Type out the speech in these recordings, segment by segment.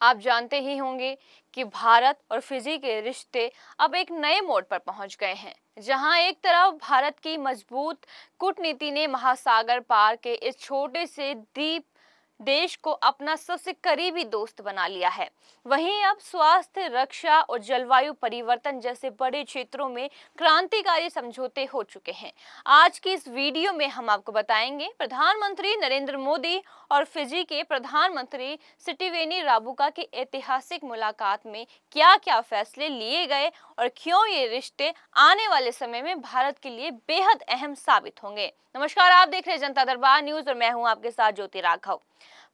आप जानते ही होंगे कि भारत और फिजी के रिश्ते अब एक नए मोड़ पर पहुंच गए हैं, जहां एक तरफ भारत की मजबूत कूटनीति ने महासागर पार के इस छोटे से द्वीप देश को अपना सबसे करीबी दोस्त बना लिया है। वहीं अब स्वास्थ्य, रक्षा और जलवायु परिवर्तन जैसे बड़े क्षेत्रों में क्रांतिकारी समझौते हो चुके हैं। आज की इस वीडियो में हम आपको बताएंगे प्रधानमंत्री नरेंद्र मोदी और फिजी के प्रधानमंत्री सिटिवेनी राबुका की ऐतिहासिक मुलाकात में क्या-क्या फैसले लिए गए और क्यों ये रिश्ते आने वाले समय में भारत के लिए बेहद अहम साबित होंगे। नमस्कार, आप देख रहे हैं जनता दरबार न्यूज और मैं हूं आपके साथ ज्योति राघव।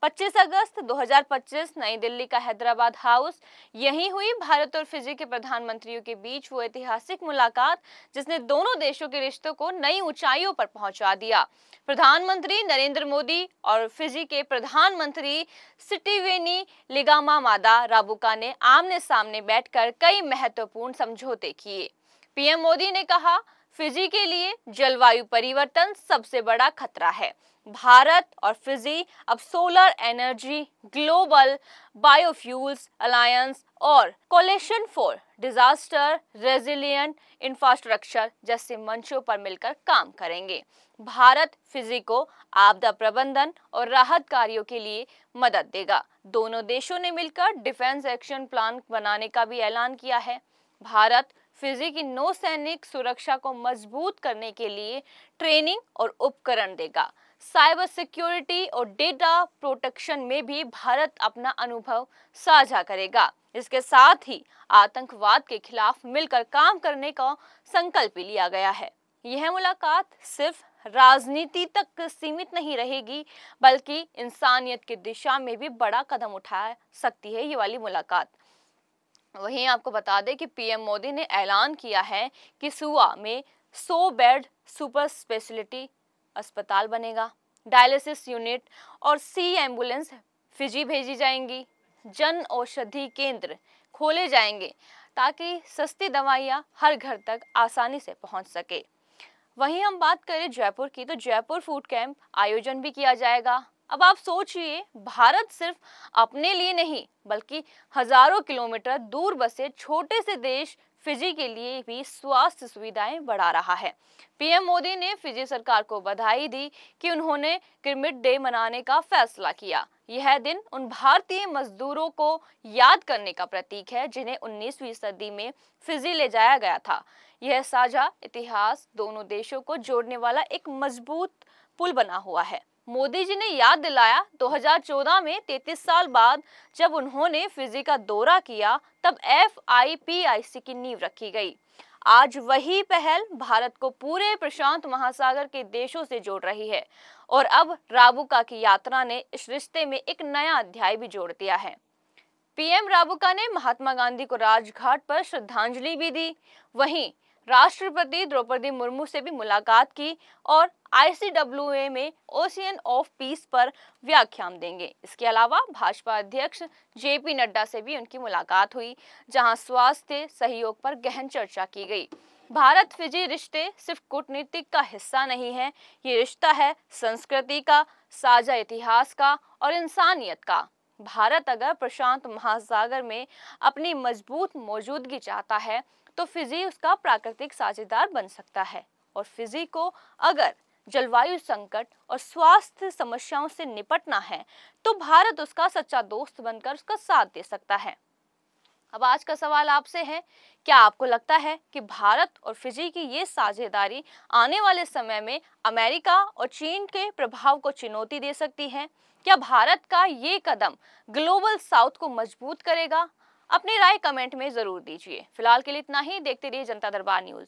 25 अगस्त 2025 नई दिल्ली का हैदराबाद हाउस, यही हुई भारत और फिजी के प्रधानमंत्रियों के बीच वो ऐतिहासिक मुलाकात जिसने दोनों देशों के रिश्तों को नई ऊंचाइयों पर पहुंचा दिया। प्रधानमंत्री नरेंद्र मोदी और फिजी के प्रधानमंत्री सिटिवेनी लिगामामादा राबुका ने आमने सामने बैठकर कई महत्वपूर्ण समझौते किए। पीएम मोदी ने कहा, फिजी के लिए जलवायु परिवर्तन सबसे बड़ा खतरा है। भारत और फिजी अब solar energy, global biofuels alliance और coalition for disaster resilient infrastructure जैसे मंचों पर मिलकर काम करेंगे। भारत फिजी को आपदा प्रबंधन और राहत कार्यों के लिए मदद देगा। दोनों देशों ने मिलकर डिफेंस एक्शन प्लान बनाने का भी ऐलान किया है। भारत फिजी की नौसैनिक सुरक्षा को मजबूत करने के लिए ट्रेनिंग और उपकरण देगा। साइबर सिक्योरिटी और डेटा प्रोटेक्शन में भी भारत अपना अनुभव साझा करेगा। इसके साथ ही आतंकवाद के खिलाफ मिलकर काम करने का संकल्प लिया गया है। यह मुलाकात सिर्फ राजनीति तक सीमित नहीं रहेगी, बल्कि इंसानियत की दिशा में भी बड़ा कदम उठा सकती है ये वाली मुलाकात। वहीं आपको बता दें कि पीएम मोदी ने ऐलान किया है कि सुआ में 100 बेड सुपर स्पेशलिटी अस्पताल बनेगा। डायलिसिस यूनिट और सी एम्बुलेंस फिजी भेजी जाएंगी। जन औषधि केंद्र खोले जाएंगे ताकि सस्ती दवाइयां हर घर तक आसानी से पहुंच सके। वहीं हम बात करें जयपुर की, तो जयपुर फूड कैंप आयोजन भी किया जाएगा। अब आप सोचिए, भारत सिर्फ अपने लिए नहीं बल्कि हजारों किलोमीटर दूर बसे छोटे से देश फिजी के लिए भी स्वास्थ्य सुविधाएं बढ़ा रहा है। पीएम मोदी ने फिजी सरकार को बधाई दी कि उन्होंने किरमिट डे मनाने का फैसला किया। यह दिन उन भारतीय मजदूरों को याद करने का प्रतीक है जिन्हें 19वीं सदी में फिजी ले जाया गया था। यह साझा इतिहास दोनों देशों को जोड़ने वाला एक मजबूत पुल बना हुआ है। मोदी जी ने याद दिलाया, 2014 में 33 साल बाद जब उन्होंने फिजी का दौरा किया तब FIPIC की नींव रखी गई। आज वही पहल भारत को पूरे प्रशांत महासागर के देशों से जोड़ रही है और अब राबुका की यात्रा ने इस रिश्ते में एक नया अध्याय भी जोड़ दिया है। पीएम राबुका ने महात्मा गांधी को राजघाट पर श्रद्धांजलि भी दी। वहीं राष्ट्रपति द्रौपदी मुर्मू से भी मुलाकात की और ICWA में ओशियन ऑफ पीस पर व्याख्यान देंगे। इसके अलावा भाजपा अध्यक्ष JP नड्डा से भी उनकी मुलाकात हुई, जहां स्वास्थ्य सहयोग पर गहन चर्चा की गई। भारत फिजी रिश्ते सिर्फ कूटनीतिक का हिस्सा नहीं है, ये रिश्ता है संस्कृति का, साझा इतिहास का और इंसानियत का। भारत अगर प्रशांत महासागर में अपनी मजबूत मौजूदगी चाहता है तो फिजी उसका प्राकृतिक साझेदार बन सकता है, और फिजी को अगर जलवायु संकट और स्वास्थ्य समस्याओं से निपटना है तो भारत उसका सच्चा दोस्त बनकर उसका साथ दे सकता है। अब आज का सवाल आपसे है, क्या आपको लगता है कि भारत और फिजी की ये साझेदारी आने वाले समय में अमेरिका और चीन के प्रभाव को चुनौती दे सकती है? क्या भारत का ये कदम ग्लोबल साउथ को मजबूत करेगा? अपनी राय कमेंट में जरूर दीजिए। फिलहाल के लिए इतना ही। देखते रहिए जनता दरबार न्यूज।